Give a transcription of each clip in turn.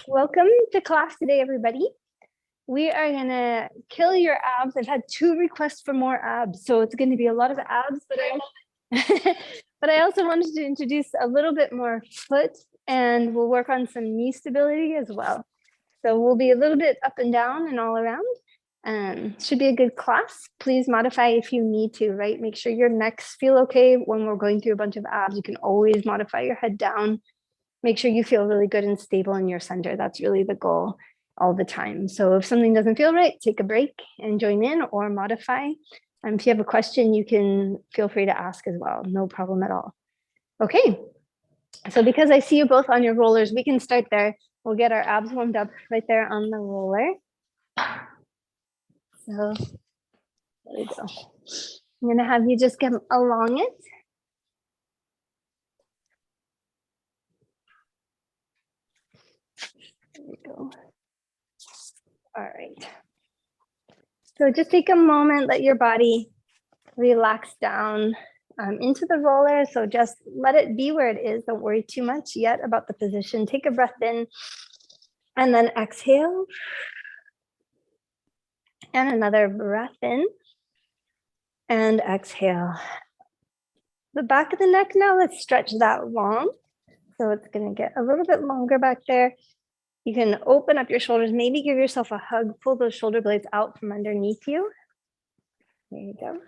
Welcome to class today, everybody. We are gonna kill your abs. I've had 2 requests for more abs, so it's going to be a lot of abs, but I also wanted to introduce a little bit more foot, and we'll work on some knee stability as well. So we'll be a little bit up and down and all around. Should be a good class. Please modify if you need to, right? Make sure your necks feel okay when we're going through a bunch of abs. You can always modify your head down. Make sure you feel really good and stable in your center. That's really the goal all the time. So if something doesn't feel right, take a break and join in or modify. If you have a question, you can feel free to ask as well. No problem at all. Okay, so because I see you both on your rollers, we can start there. We'll get our abs warmed up right there on the roller. So there we go. I'm gonna have you just get along it. There we go. All right. So just take a moment, let your body relax down into the roller. So just let it be where it is. Don't worry too much yet about the position. Take a breath in and then exhale. And another breath in and exhale. The back of the neck now, let's stretch that long. So it's going to get a little bit longer back there. You can open up your shoulders, maybe give yourself a hug, pull those shoulder blades out from underneath you. There you go.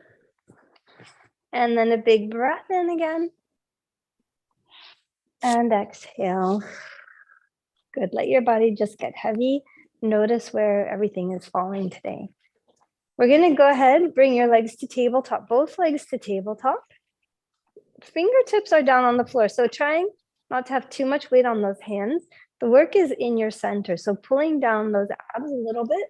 And then a big breath in again. And exhale. Good, let your body just get heavy. Notice where everything is falling today. We're gonna go ahead, bring your legs to tabletop, both legs to tabletop. Fingertips are down on the floor, so trying not to have too much weight on those hands. The work is in your center, so pulling down those abs a little bit.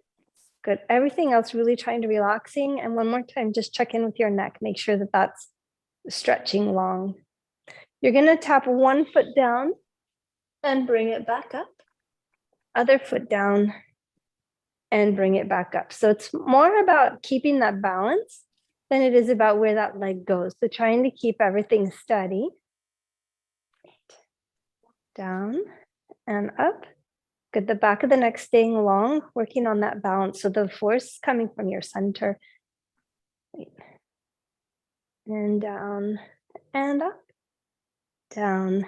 Good, everything else really trying to relaxing. And one more time, just check in with your neck. Make sure that that's stretching long. You're gonna tap one foot down and bring it back up. Other foot down and bring it back up. So it's more about keeping that balance than it is about where that leg goes. So trying to keep everything steady. Down and up. Good, the back of the neck staying long, working on that balance. So the force coming from your center. And down and up. Down,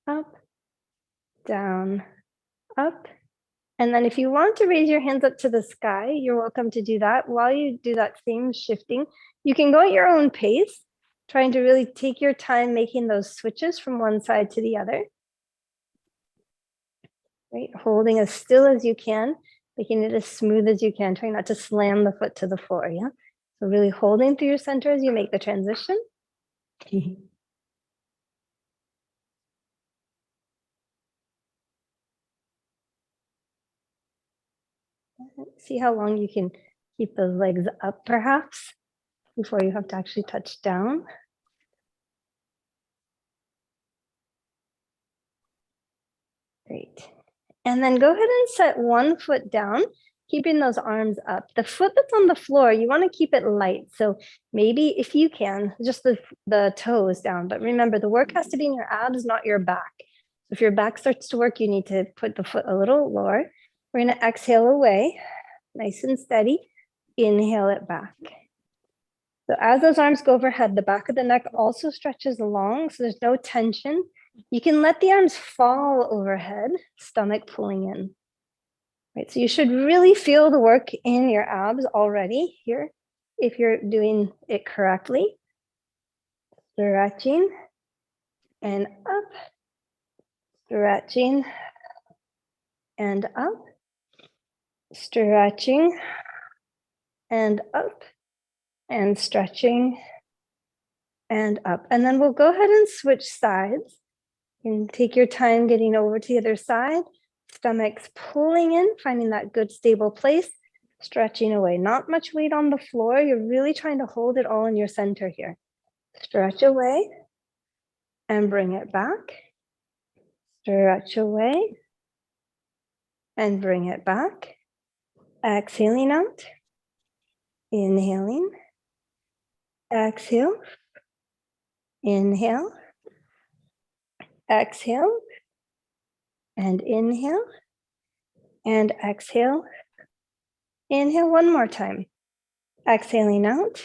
up, down, up. And then if you want to raise your hands up to the sky, you're welcome to do that. While you do that same shifting, you can go at your own pace, trying to really take your time making those switches from one side to the other. Right, holding as still as you can, making it as smooth as you can, trying not to slam the foot to the floor, yeah? So really holding through your center as you make the transition. See how long you can keep those legs up, perhaps, before you have to actually touch down. Great. And then go ahead and set one foot down, keeping those arms up. The foot that's on the floor, you want to keep it light. So maybe if you can, just the toes down. But remember, the work has to be in your abs, not your back. If your back starts to work, you need to put the foot a little lower. We're going to exhale away, nice and steady. Inhale it back. So as those arms go overhead, the back of the neck also stretches along, so there's no tension. You can let the arms fall overhead, stomach pulling in. Right, so you should really feel the work in your abs already here, if you're doing it correctly. Stretching and up, stretching and up, stretching and up, and stretching and up. And then we'll go ahead and switch sides. You can take your time getting over to the other side. Stomach's pulling in, finding that good stable place, stretching away. Not much weight on the floor. You're really trying to hold it all in your center here. Stretch away and bring it back. Stretch away and bring it back. Exhaling out. Inhaling. Exhale. Inhale. Exhale. And inhale. and exhale. Inhale one more time. Exhaling out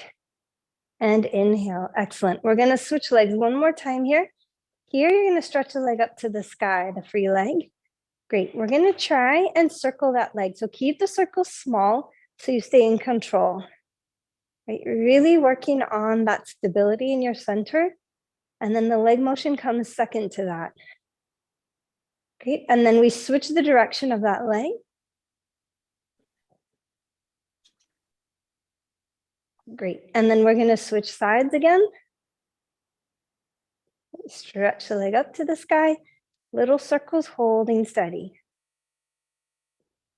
and inhale. Excellent. We're going to switch legs one more time here. Here, you're going to stretch the leg up to the sky, the free leg. Great. We're going to try and circle that leg. So keep the circle small so you stay in control. Right? You're really working on that stability in your center. And then the leg motion comes second to that. Great. And then we switch the direction of that leg. Great. And then we're going to switch sides again. Stretch the leg up to the sky. Little circles holding steady.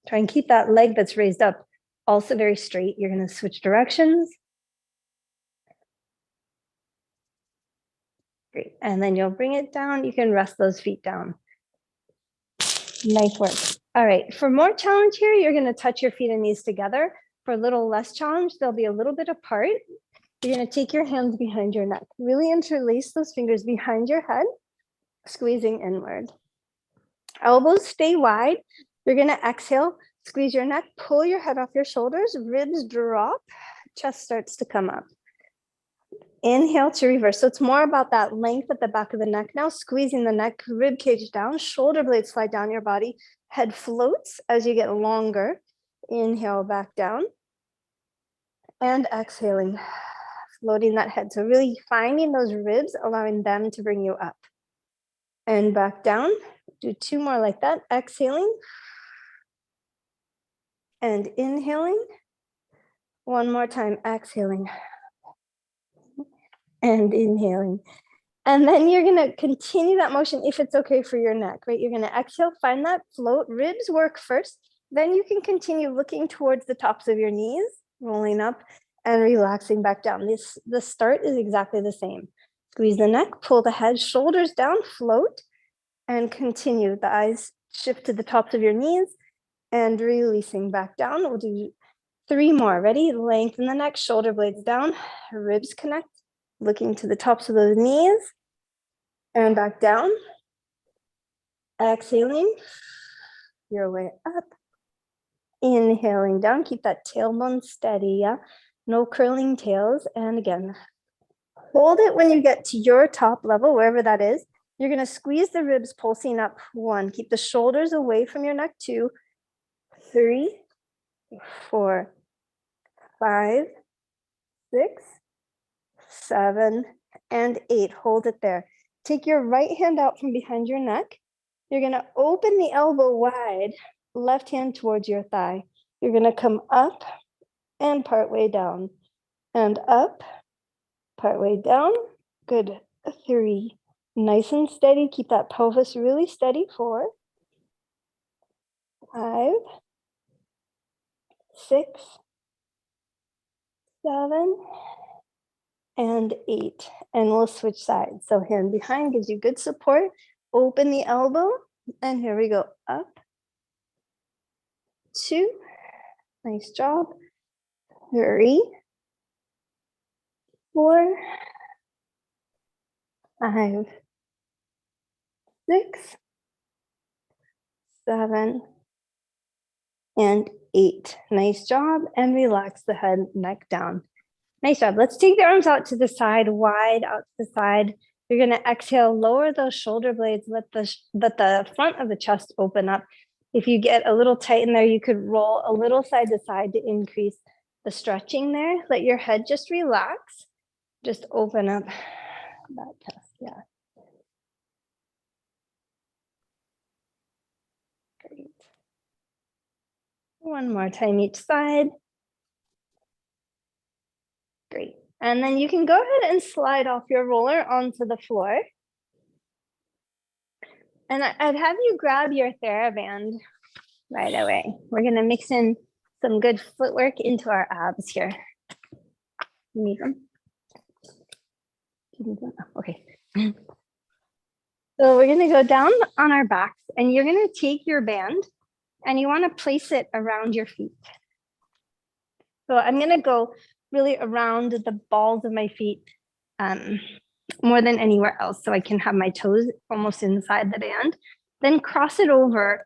Try and keep that leg that's raised up also very straight. You're going to switch directions. Great. And then you'll bring it down. You can rest those feet down. Nice work. All right. For more challenge here, you're going to touch your feet and knees together. For a little less challenge, they'll be a little bit apart. You're going to take your hands behind your neck. Really interlace those fingers behind your head, squeezing inward. Elbows stay wide. You're going to exhale, squeeze your neck, pull your head off your shoulders, ribs drop, chest starts to come up. Inhale to reverse. So it's more about that length at the back of the neck now, squeezing the neck, rib cage down, shoulder blades slide down your body, head floats as you get longer. Inhale back down and exhaling, floating that head. So really finding those ribs, allowing them to bring you up and back down. Do two more like that. Exhaling and inhaling. One more time, exhaling and inhaling. And then you're going to continue that motion if it's okay for your neck, right? You're going to exhale, find that float, ribs work first. Then you can continue looking towards the tops of your knees, rolling up and relaxing back down. The start is exactly the same. Squeeze the neck, pull the head, shoulders down, float, and continue. The eyes shift to the tops of your knees and releasing back down. We'll do 3 more. Ready? Lengthen the neck, shoulder blades down, ribs connect, looking to the tops of those knees and back down. Exhaling your way up. Inhaling down, keep that tailbone steady, yeah? No curling tails. And again, hold it when you get to your top level, wherever that is. You're going to squeeze the ribs, pulsing up. 1. Keep the shoulders away from your neck. 2, 3, 4, 5, 6, 7, and 8. Hold it there. Take your right hand out from behind your neck. You're going to open the elbow wide, left hand towards your thigh. You're going to come up and part way down, and up, part way down. Good. 3. Nice and steady. Keep that pelvis really steady. 4, 5, 6, 7, and 8. And we'll switch sides. So hand behind gives you good support. Open the elbow. And here we go. Up. 2. Nice job. 3, 4, 5, 6, 7, and 8. Nice job. And relax the head, neck down. Nice job. Let's take the arms out to the side, wide out to the side. You're going to exhale, lower those shoulder blades, let the front of the chest open up. If you get a little tight in there, you could roll a little side to side to increase the stretching there. Let your head just relax. Just open up that chest. Yeah. Great. One more time each side. Great. And then you can go ahead and slide off your roller onto the floor. And I'd have you grab your TheraBand right away. We're going to mix in some good footwork into our abs here. You need them? Okay. So we're going to go down on our backs, and you're going to take your band and you want to place it around your feet. So I'm going to go really around the balls of my feet more than anywhere else, so I can have my toes almost inside the band. Then cross it over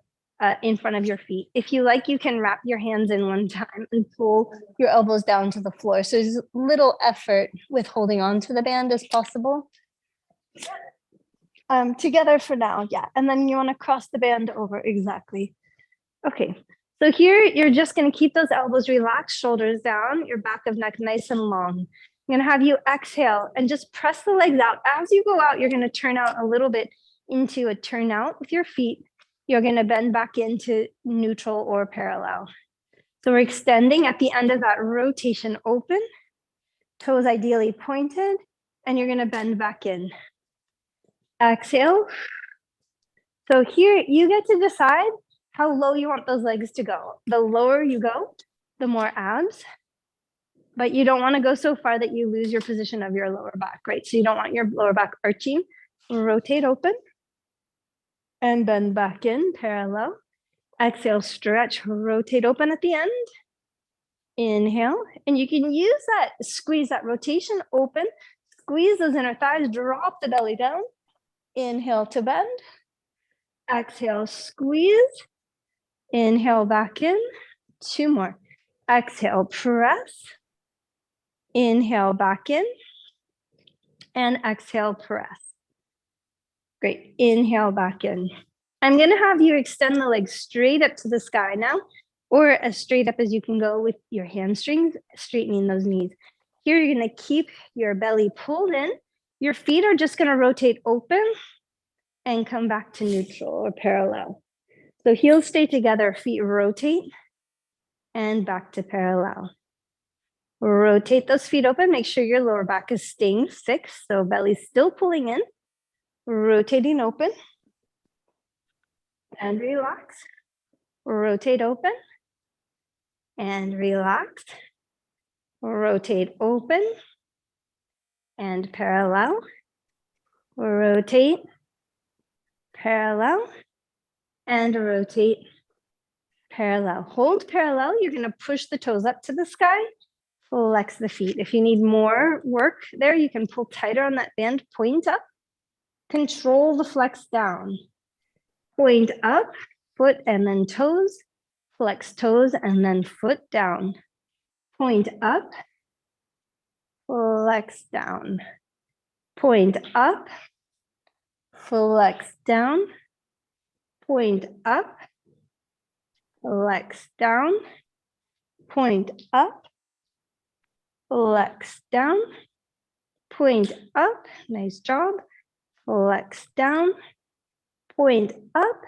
in front of your feet. If you like, you can wrap your hands in one time and pull your elbows down to the floor. So there's little effort with holding on to the band as possible. Together for now, yeah. And then you want to cross the band over, exactly. Okay, so here you're just going to keep those elbows relaxed, shoulders down, your back of neck nice and long. I'm going to have you exhale and just press the legs out. As you go out, you're going to turn out a little bit into a turnout with your feet. You're going to bend back into neutral or parallel. So we're extending at the end of that rotation open, toes ideally pointed, and you're going to bend back in. Exhale. So here you get to decide how low you want those legs to go. The lower you go, the more abs, but you don't want to go so far that you lose your position of your lower back, right? So you don't want your lower back arching. Rotate open and bend back in, parallel. Exhale, stretch, rotate open at the end. Inhale, and you can use that, squeeze that rotation open, squeeze those inner thighs, drop the belly down. Inhale to bend. Exhale, squeeze. Inhale back in. 2 more. Exhale, press. Inhale back in. And exhale, press. Great. Inhale back in. I'm going to have you extend the legs straight up to the sky now, or as straight up as you can go with your hamstrings, straightening those knees. Here, you're going to keep your belly pulled in. Your feet are just going to rotate open and come back to neutral or parallel. So heels stay together, feet rotate and back to parallel. Rotate those feet open, make sure your lower back is staying fixed, so belly's still pulling in, rotating open and relax. Rotate open and relax. Rotate open and parallel. Rotate, parallel, and rotate, parallel. Hold parallel. You're going to push the toes up to the sky. Flex the feet. If you need more work there, you can pull tighter on that band. Point up. Control the flex down. Point up, foot and then toes. Flex toes and then foot down. Point up. Flex down. Point up. Flex down. Point up. Flex down. Point up. Flex down. Point up. Nice job. Flex down. Point up.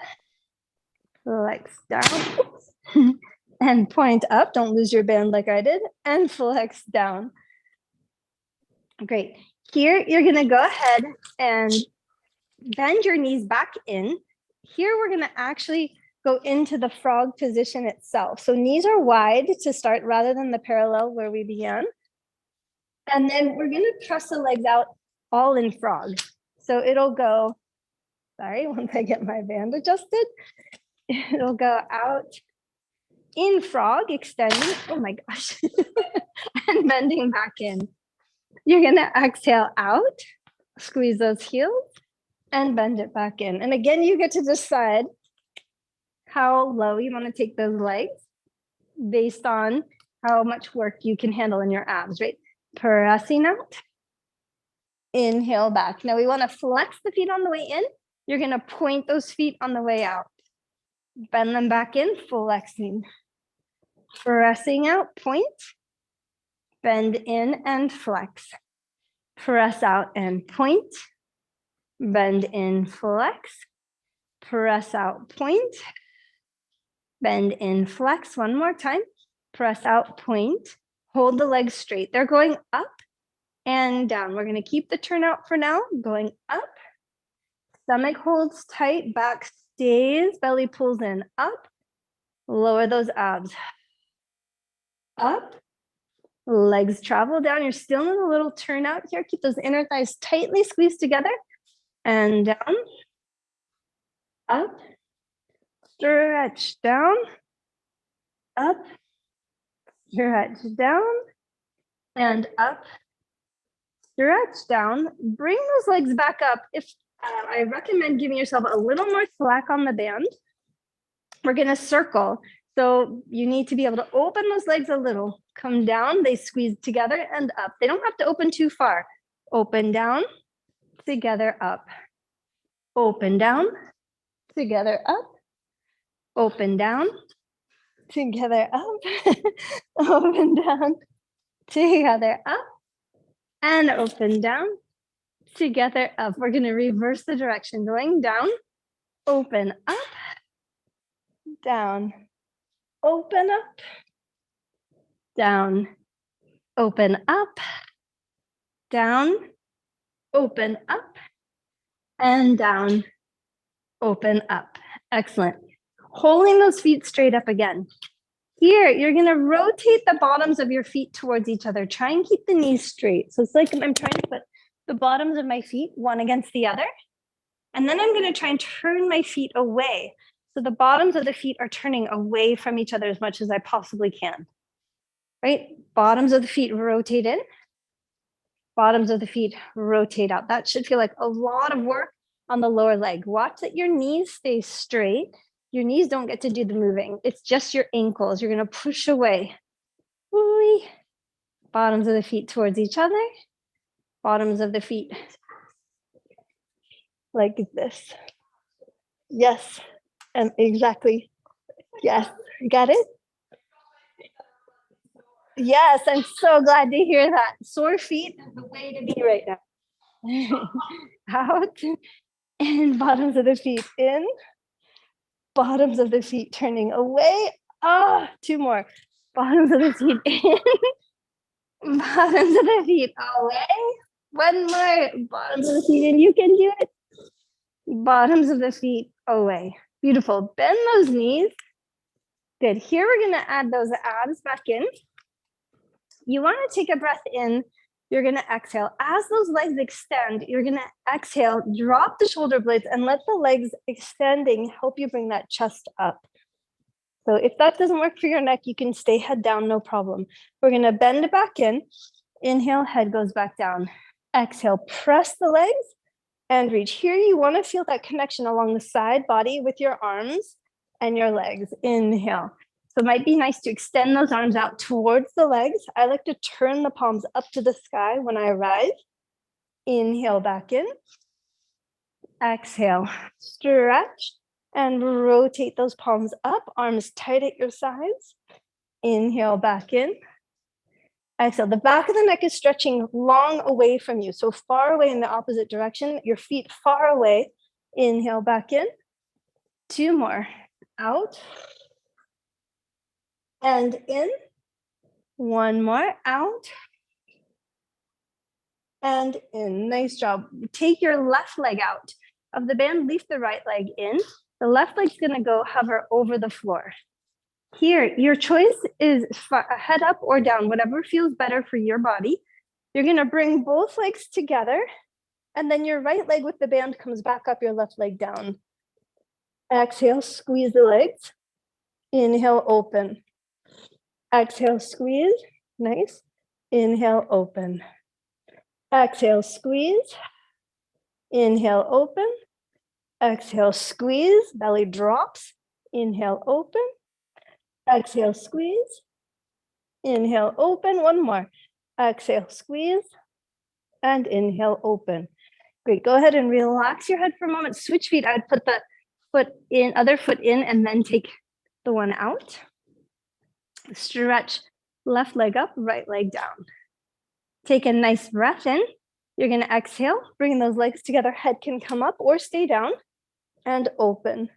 Flex down. And point up. Don't lose your band like I did. And flex down. Great. Here, you're going to go ahead and bend your knees back in. Here, we're going to actually go into the frog position itself. So knees are wide to start rather than the parallel where we began. And then we're going to press the legs out all in frog. So it'll go, sorry, once I get my band adjusted, it'll go out in frog, extending, oh my gosh, and bending back in. You're going to exhale out, squeeze those heels, and bend it back in. And again, you get to decide how low you want to take those legs based on how much work you can handle in your abs, right? Pressing out, inhale back. Now we want to flex the feet on the way in. You're going to point those feet on the way out. Bend them back in, flexing. Pressing out, point. Bend in and flex. Press out and point. Bend in, flex. Press out, point. Bend in, flex. One more time. Press out, point. Hold the legs straight. They're going up and down. We're going to keep the turnout for now. Going up. Stomach holds tight. Back stays. Belly pulls in. Up. Lower those abs. Up. Legs travel down. You're still in a little turnout here. Keep those inner thighs tightly squeezed together. And down. Up. Stretch down. Up. Stretch down. And up. Stretch down. Bring those legs back up. If I recommend giving yourself a little more slack on the band. we're going to circle. So you need to be able to open those legs a little, come down, they squeeze together and up. They don't have to open too far. Open down, together up. Open down, together up. Open down, together up. Open down, together up. And open down, together up. We're going to reverse the direction, going down, open up, down, open up, down, open up, down, open up, and down, open up. Excellent. Holding those feet straight up again. Here, you're going to rotate the bottoms of your feet towards each other. Try and keep the knees straight. So it's like I'm trying to put the bottoms of my feet one against the other. And then I'm going to try and turn my feet away. So the bottoms of the feet are turning away from each other as much as I possibly can. Right? Bottoms of the feet rotate in. Bottoms of the feet rotate out. That should feel like a lot of work on the lower leg. Watch that your knees stay straight. Your knees don't get to do the moving. It's just your ankles. You're going to push away. Whee. Bottoms of the feet towards each other. Bottoms of the feet like this. Yes. And exactly. Yes. Got it? Yes. I'm so glad to hear that. Sore feet is the way to be right now. Out. And bottoms of the feet in. Bottoms of the feet turning away. Ah, two more. Bottoms of the feet in. Bottoms of the feet away. One more. Bottoms of the feet in. You can do it. Bottoms of the feet away. Beautiful. Bend those knees. Good. Here we're going to add those abs back in. You want to take a breath in. You're going to exhale. As those legs extend, you're going to exhale, drop the shoulder blades, and let the legs extending help you bring that chest up. So if that doesn't work for your neck, you can stay head down, no problem. We're going to bend back in. Inhale, head goes back down. Exhale, press the legs and reach. Here you want to feel that connection along the side body with your arms and your legs. Inhale. So it might be nice to extend those arms out towards the legs. I like to turn the palms up to the sky when I rise. Inhale back in. Exhale, stretch and rotate those palms up, arms tight at your sides. Inhale back in. Exhale, the back of the neck is stretching long away from you. So far away in the opposite direction, your feet far away. Inhale back in. Two more. Out. And in. One more. Out. And in. Nice job. Take your left leg out of the band. Leave the right leg in. The left leg's going to go hover over the floor. Here, your choice is head up or down, whatever feels better for your body. You're going to bring both legs together, and then your right leg with the band comes back up, your left leg down. Exhale, squeeze the legs. Inhale, open. Exhale, squeeze. Nice. Inhale, open. Exhale, squeeze. Inhale, open. Exhale, squeeze. Belly drops. Inhale, open. Exhale, squeeze. Inhale, open. One more. Exhale, squeeze. And inhale, open. Great. Go ahead and relax your head for a moment. Switch feet. I'd put the foot in, other foot in, and then take the one out. Stretch left leg up, right leg down. Take a nice breath in. You're going to exhale, bring those legs together. Head can come up or stay down, and open.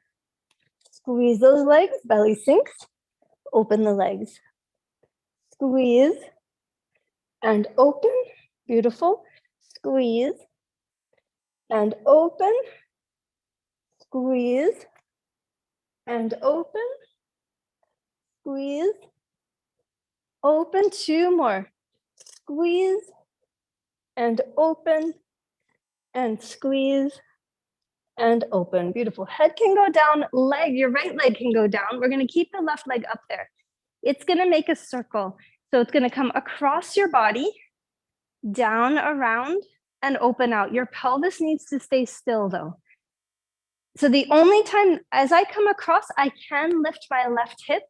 Squeeze those legs, belly sinks. Open the legs. Squeeze and open. Beautiful. Squeeze and open. Squeeze and open. Squeeze. Open. Two more. Squeeze and open and squeeze and open. Beautiful. Head can go down, your right leg can go down. We're going to keep the left leg up there. It's going to make a circle. So it's going to come across your body, down, around, and open out. Your pelvis needs to stay still though. So the only time as I come across, I can lift my left hip.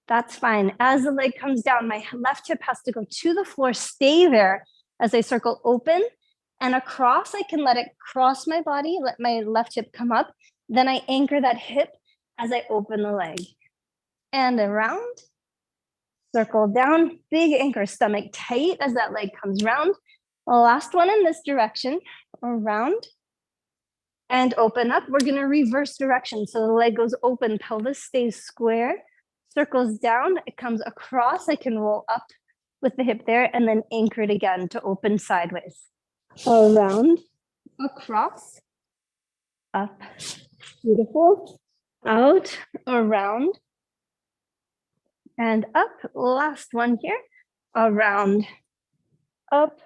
That's fine. As the leg comes down, my left hip has to go to the floor, stay there as I circle open and across. I can let it cross my body, let my left hip come up. Then I anchor that hip as I open the leg. And around, circle down, big anchor, stomach tight as that leg comes round. The last one in this direction, around. And open up. We're going to reverse direction. So the leg goes open, pelvis stays square, circles down, it comes across. I can roll up with the hip there and then anchor it again to open sideways. Around, across, up, beautiful, out, around, and up. Last one here, around, up.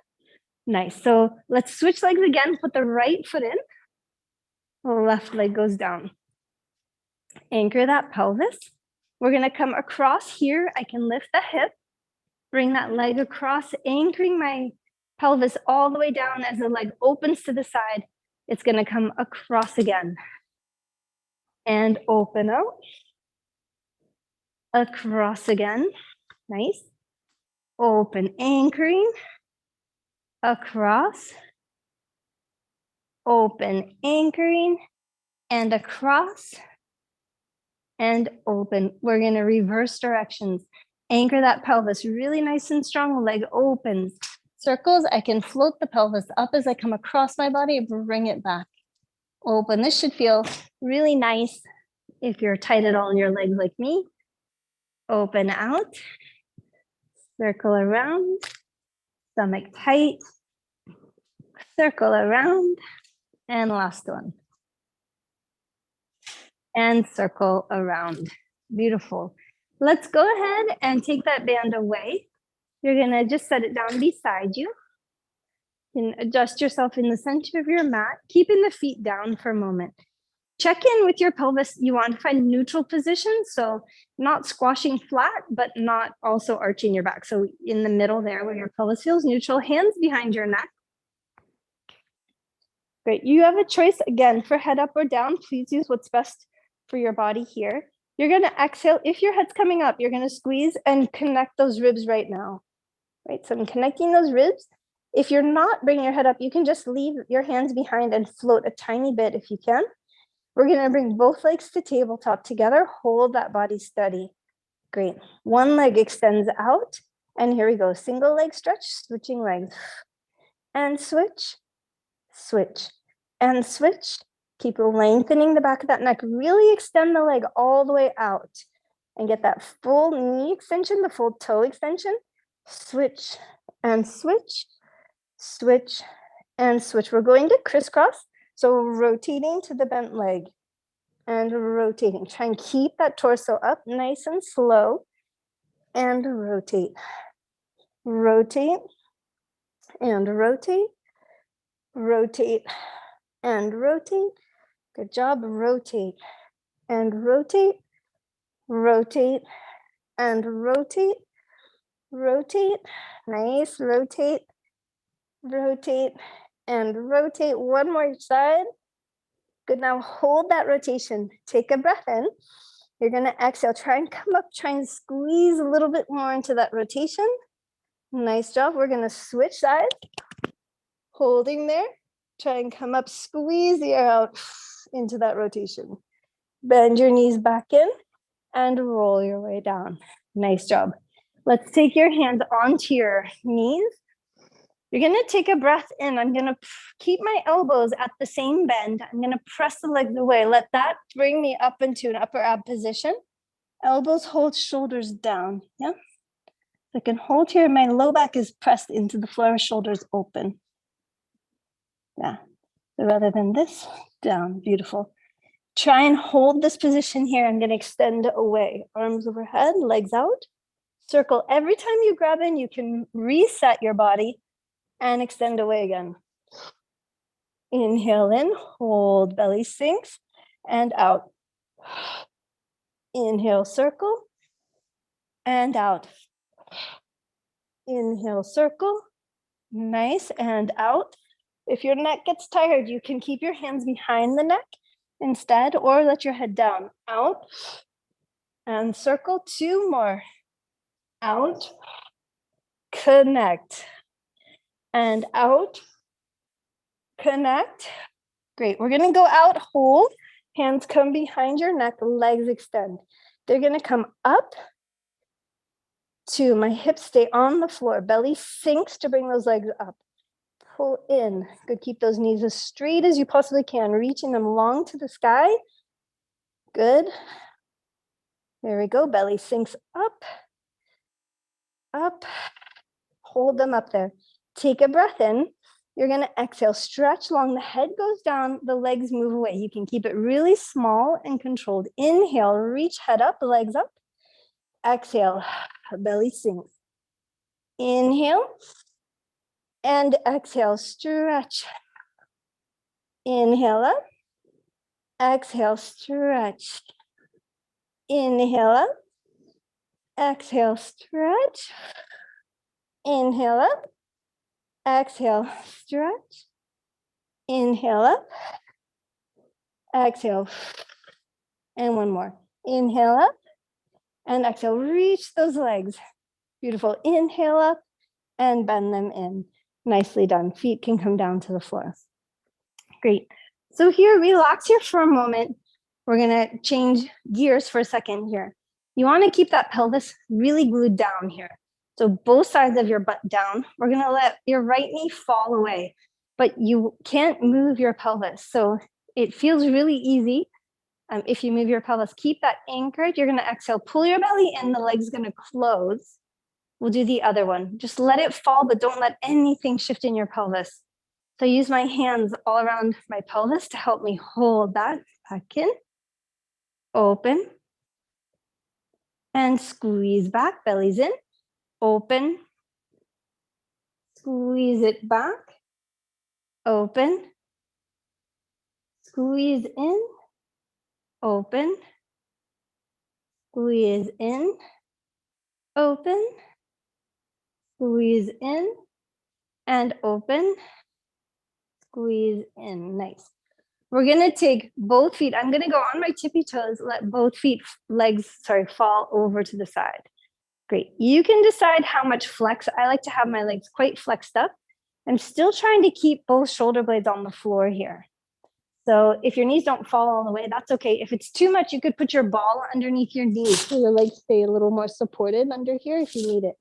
Nice. So let's switch legs again. Put the right foot in. The left leg goes down. Anchor that pelvis. We're going to come across here. I can lift the hip, bring that leg across, anchoring my pelvis all the way down as the leg opens to the side. It's going to come across again. And open out. Across again. Nice. Open, anchoring. Across. Open, anchoring. And across. And open. We're going to reverse directions. Anchor that pelvis really nice and strong. Leg opens. Circles. I can float the pelvis up as I come across my body. Bring it back. Open. This should feel really nice if you're tight at all in your legs like me. Open out. Circle around. Stomach tight. Circle around. And last one. And circle around. Beautiful. Let's go ahead and take that band away. You're going to just set it down beside you. You can adjust yourself in the center of your mat, keeping the feet down for a moment. Check in with your pelvis. You want to find neutral position, so not squashing flat, but not also arching your back. So in the middle there where your pelvis feels neutral, hands behind your neck. Great. You have a choice again for head up or down. Please use what's best for your body here. You're going to exhale. If your head's coming up, you're going to squeeze and connect those ribs right now. Right. So I'm connecting those ribs. If you're not bringing your head up, you can just leave your hands behind and float a tiny bit if you can. We're going to bring both legs to tabletop together. Hold that body steady. Great. One leg extends out. And here we go. Single leg stretch, switching legs. And switch, switch, and switch. Keep lengthening the back of that neck. Really extend the leg all the way out. And get that full knee extension, the full toe extension. Switch and switch, switch and switch. We're going to crisscross. So rotating to the bent leg and rotating. Try and keep that torso up nice and slow and rotate. Rotate and rotate. Rotate and rotate. Good job. Rotate and rotate. Rotate and rotate. Rotate. Nice. Rotate. Rotate and rotate. One more each side. Good. Now hold that rotation. Take a breath in. You're going to exhale. Try and come up. Try and squeeze a little bit more into that rotation. Nice job. We're going to switch sides. Holding there. Try and come up. Squeeze the air out into that rotation. Bend your knees back in and roll your way down. Nice job. Let's take your hands onto your knees. You're going to take a breath in. I'm going to keep my elbows at the same bend. I'm going to press the legs away. Let that bring me up into an upper ab position. Elbows hold, shoulders down. Yeah. I can hold here. My low back is pressed into the floor, shoulders open. Yeah. So rather than this, down. Beautiful. Try and hold this position here. I'm going to extend away. Arms overhead, legs out. Circle. Every time you grab in, you can reset your body and extend away again. Inhale in, hold, belly sinks, and out. Inhale, circle, and out. Inhale, circle, nice, and out. If your neck gets tired, you can keep your hands behind the neck instead, or let your head down. Out and circle. 2 more. Out, connect, and out, connect. Great. We're going to go out, hold. Hands come behind your neck, legs extend. They're going to come up. 2, my hips stay on the floor. Belly sinks to bring those legs up. Pull in. Good. Keep those knees as straight as you possibly can, reaching them long to the sky. Good. There we go. Belly sinks up. Up. Hold them up there. Take a breath in. You're going to exhale, stretch long, the head goes down, the legs move away. You can keep it really small and controlled. Inhale, reach head up, legs up. Exhale, belly sinks. Inhale and exhale, stretch. Inhale up, exhale, stretch. Inhale up, exhale, stretch. Inhale up, exhale, stretch. Inhale up, exhale, and one more. Inhale up and exhale, reach those legs. Beautiful. Inhale up and bend them in. Nicely done. Feet can come down to the floor. Great. So here, relax here for a moment. We're going to change gears for a second here. You want to keep that pelvis really glued down here. So both sides of your butt down. We're going to let your right knee fall away, but you can't move your pelvis. So it feels really easy. If you move your pelvis, keep that anchored. You're going to exhale, pull your belly in, the leg's going to close. We'll do the other one. Just let it fall, but don't let anything shift in your pelvis. So I use my hands all around my pelvis to help me hold that back in. Open. And squeeze back, belly's in. Open. Squeeze it back. Open. Squeeze in. Open. Squeeze in. Open. Squeeze in. And open. Squeeze in. Nice. We're going to take both feet. I'm going to go on my tippy toes, let both feet, fall over to the side. Great. You can decide how much flex. I like to have my legs quite flexed up. I'm still trying to keep both shoulder blades on the floor here. So if your knees don't fall all the way, that's okay. If it's too much, you could put your ball underneath your knees so your legs stay a little more supported under here if you need it.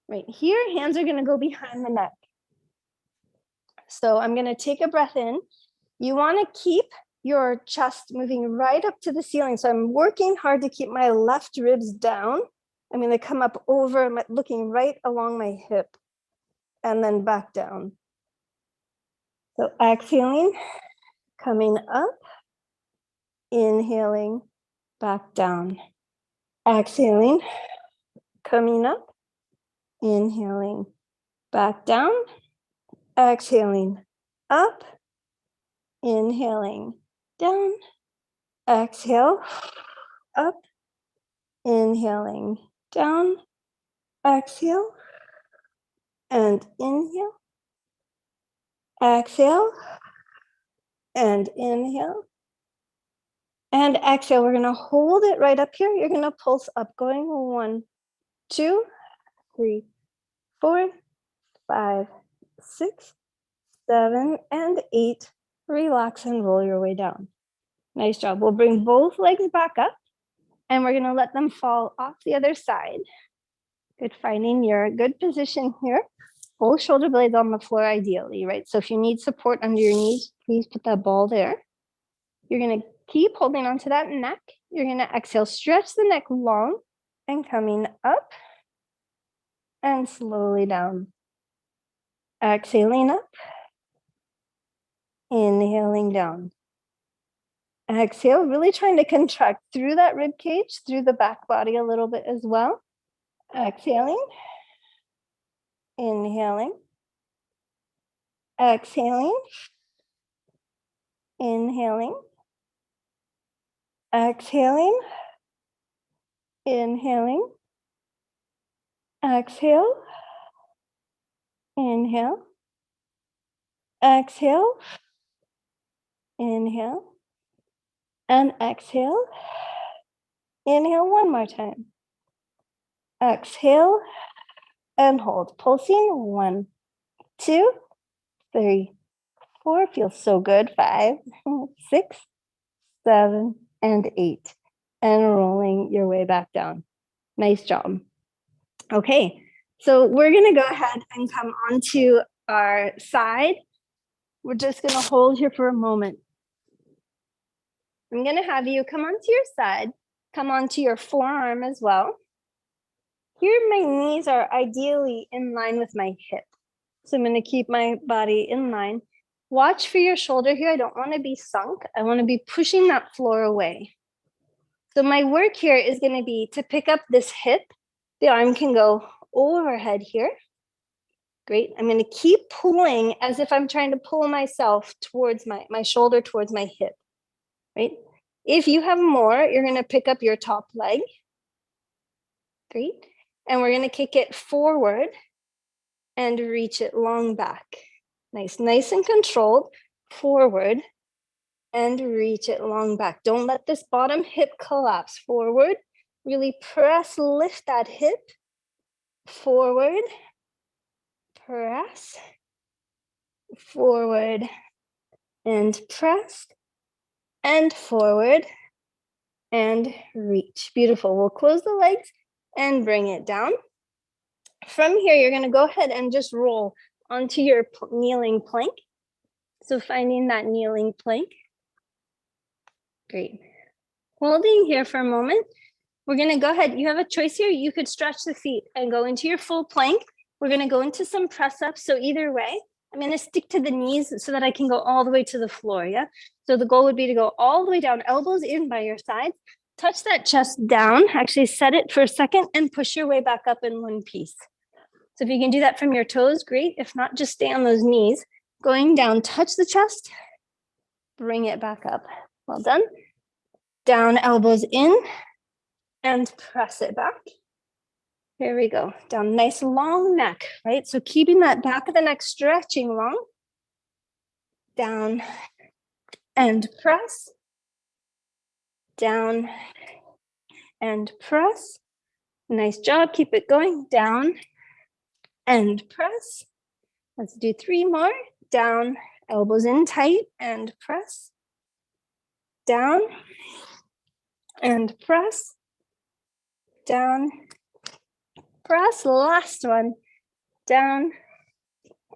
Right here, hands are going to go behind the neck. So I'm going to take a breath in. You want to keep your chest moving right up to the ceiling. So I'm working hard to keep my left ribs down. I'm going to come up over, looking right along my hip and then back down. So exhaling, coming up, inhaling, back down. Exhaling, coming up, inhaling, back down. Exhaling, up, inhaling, down. Exhale, up, inhaling, down. Exhale, and inhale. Exhale, and inhale. And exhale, we're going to hold it right up here. You're going to pulse up, going 1, 2, 3, 4, 5, 6, 7, and 8. Relax and roll your way down. Nice job. We'll bring both legs back up and we're going to let them fall off the other side. Good, finding your good position here. Both shoulder blades on the floor ideally, right? So if you need support under your knees, please put that ball there. You're going to keep holding onto that neck. You're going to exhale, stretch the neck long and coming up and slowly down. Exhaling up, inhaling down. Exhale, really trying to contract through that rib cage, through the back body a little bit as well. Exhaling, inhaling, exhaling, inhaling, exhaling, inhaling, exhale, inhale, exhale, inhale, and exhale. Inhale one more time. Exhale and hold. Pulsing 1, 2, 3, 4. Feels so good. 5, 6, 7, and 8. And rolling your way back down. Nice job. Okay, so we're gonna go ahead and come onto our side. We're just gonna hold here for a moment. I'm gonna have you come onto your side, come onto your forearm as well. Here, my knees are ideally in line with my hip. So I'm gonna keep my body in line. Watch for your shoulder here. I don't wanna be sunk. I wanna be pushing that floor away. So my work here is gonna be to pick up this hip. The arm can go overhead here. Great. I'm gonna keep pulling as if I'm trying to pull myself towards my shoulder towards my hip, right? If you have more, you're gonna pick up your top leg. Great. And we're gonna kick it forward and reach it long back. Nice and controlled, forward and reach it long back. Don't let this bottom hip collapse. Forward, really press, lift that hip. Forward, press, forward and press, and forward and reach. Beautiful. We'll close the legs and bring it down. From here, you're gonna go ahead and just roll onto your kneeling plank. So finding that kneeling plank. Great. Holding here for a moment. We're gonna go ahead, you have a choice here. You could stretch the feet and go into your full plank. We're gonna go into some press ups. So either way, I'm gonna stick to the knees so that I can go all the way to the floor, yeah? So the goal would be to go all the way down, elbows in by your sides, touch that chest down, actually set it for a second and push your way back up in one piece. So if you can do that from your toes, great. If not, just stay on those knees. Going down, touch the chest, bring it back up. Well done. Down, elbows in, and press it back. Here we go. Down, nice long neck, right? So keeping that back of the neck stretching long. Down and press. Down and press. Nice job. Keep it going. Down and press. Let's do 3 more. Down, elbows in tight and press. Down and press. Down, press. Last one. Down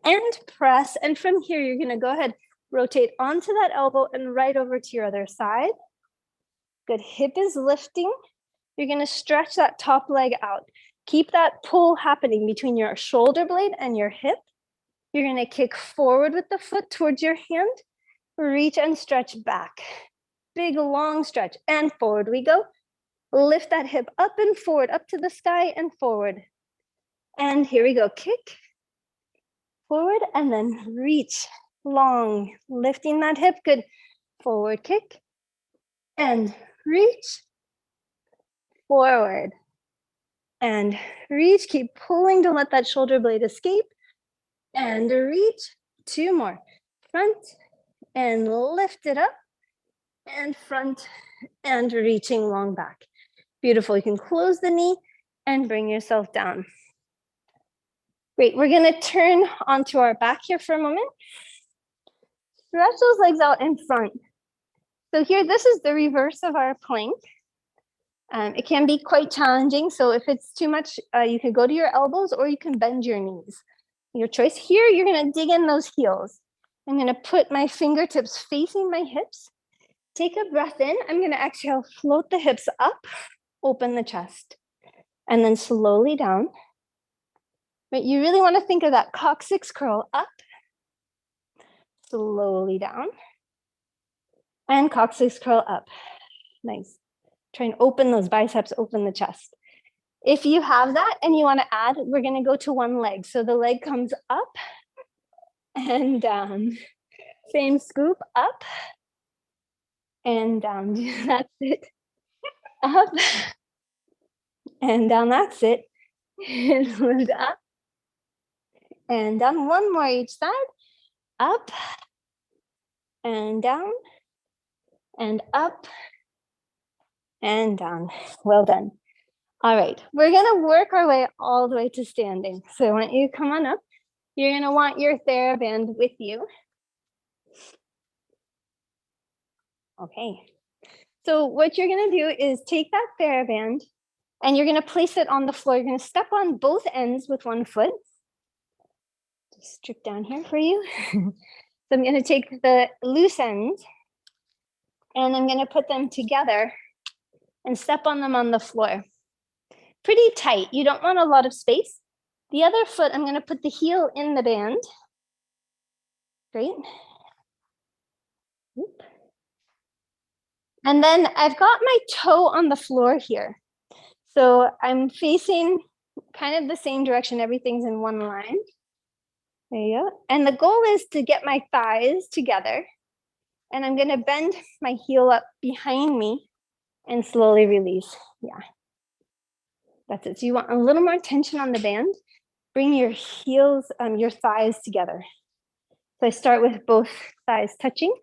and press. And from here, you're going to go ahead, rotate onto that elbow and right over to your other side. Good. Hip is lifting. You're going to stretch that top leg out. Keep that pull happening between your shoulder blade and your hip. You're going to kick forward with the foot towards your hand. Reach and stretch back. Big, long stretch. And forward we go. Lift that hip up and forward, up to the sky and forward. And here we go. Kick forward and then reach long. Lifting that hip. Good. Forward kick. And reach. Forward. And reach. Keep pulling. Don't let that shoulder blade escape. And reach. 2 more. Front and lift it up. And front and reaching long back. Beautiful. You can close the knee and bring yourself down. Great. We're going to turn onto our back here for a moment. Stretch those legs out in front. So here, this is the reverse of our plank. It can be quite challenging. So if it's too much, you can go to your elbows or you can bend your knees. Your choice. Here, you're going to dig in those heels. I'm going to put my fingertips facing my hips. Take a breath in. I'm going to exhale, float the hips up, open the chest, and then slowly down. But you really want to think of that coccyx curl up, slowly down, and coccyx curl up. Nice. Try and open those biceps, open the chest. If you have that and you want to add, we're going to go to one leg. So the leg comes up and down. Same scoop, up and down. That's it. Up and down. That's it. And lift up and down. One more each side. Up and down and up and down. Well done. All right, we're gonna work our way all the way to standing. So I want you to come on up. You're gonna want your TheraBand with you. Okay, so what you're gonna do is take that TheraBand and you're gonna place it on the floor. You're gonna step on both ends with one foot. Just strip down here for you. So I'm gonna take the loose ends and I'm gonna put them together and step on them on the floor. Pretty tight, you don't want a lot of space. The other foot, I'm gonna put the heel in the band. Great. Oop. And then I've got my toe on the floor here. So I'm facing kind of the same direction, everything's in one line. There you go. And the goal is to get my thighs together. And I'm gonna bend my heel up behind me and slowly release. Yeah, that's it. So you want a little more tension on the band. Bring your heels, your thighs together. So I start with both thighs touching.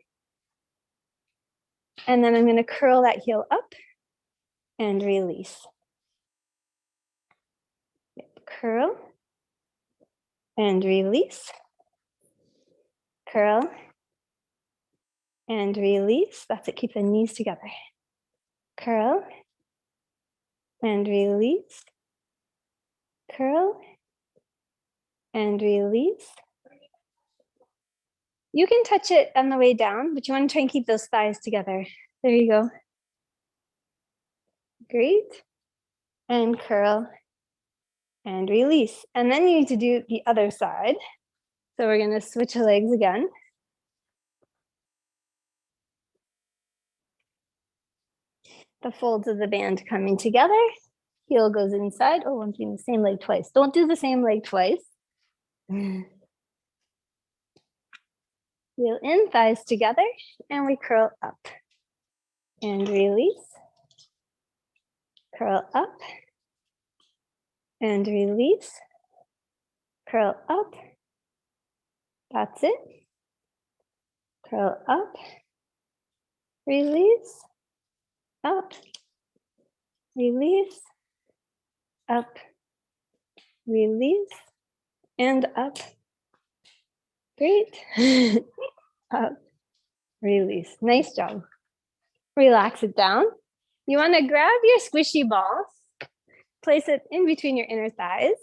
And then I'm gonna curl that heel up and release. Curl and release. Curl and release. That's it, keep the knees together. Curl and release. Curl and release. You can touch it on the way down, but you want to try and keep those thighs together. There you go. Great. And curl and release. And then you need to do the other side. So we're going to switch legs again. The folds of the band coming together. Heel goes inside. Oh, I'm doing the same leg twice. Don't do the same leg twice. Heel in, thighs together, and we curl up. And release. Curl up. And release. Curl up. That's it. Curl up. Release. Up. Release. Up. Release. And up. Great. Up. Release. Nice job. Relax it down. You want to grab your squishy ball, place it in between your inner thighs,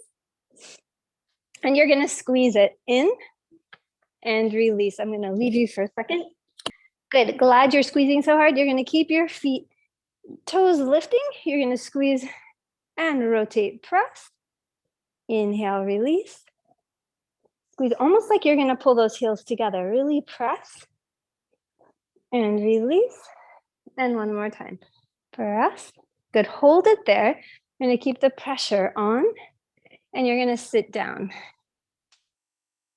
and you're going to squeeze it in and release. I'm going to leave you for a second. Good. Glad you're squeezing so hard. You're going to keep your feet, toes lifting. You're going to squeeze and rotate, press. Inhale, release. Squeeze almost like you're going to pull those heels together. Really press and release. And one more time. Press. Good. Hold it there. You're going to keep the pressure on and you're going to sit down.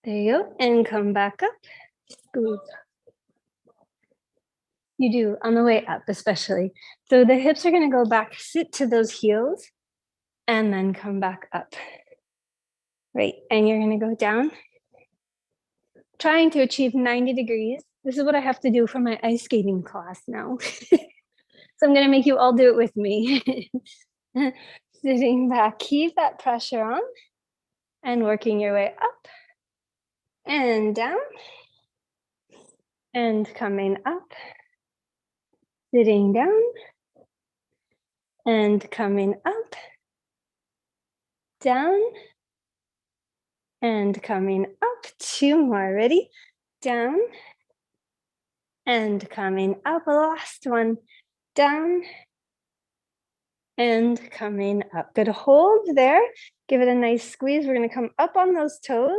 There you go. And come back up. Squeeze. You do on the way up, especially. So the hips are going to go back, sit to those heels, and then come back up. Right. And you're going to go down, trying to achieve 90 degrees. This is what I have to do for my ice skating class now. So I'm going to make you all do it with me. Sitting back, keep that pressure on and working your way up and down and coming up, sitting down and coming up, down and coming up. 2 more. Ready? Down and coming up. Last one. Down and coming up. Good. Hold there. Give it a nice squeeze. We're going to come up on those toes,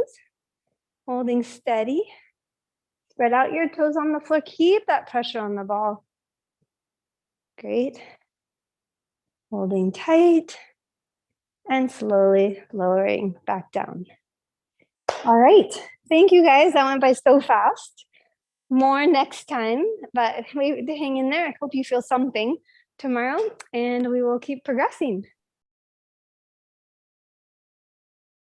holding steady. Spread out your toes on the floor. Keep that pressure on the ball. Great. Holding tight and slowly lowering back down. All right. Thank you, guys. That went by so fast. More next time, but wait to hang in there. I hope you feel something tomorrow and we will keep progressing.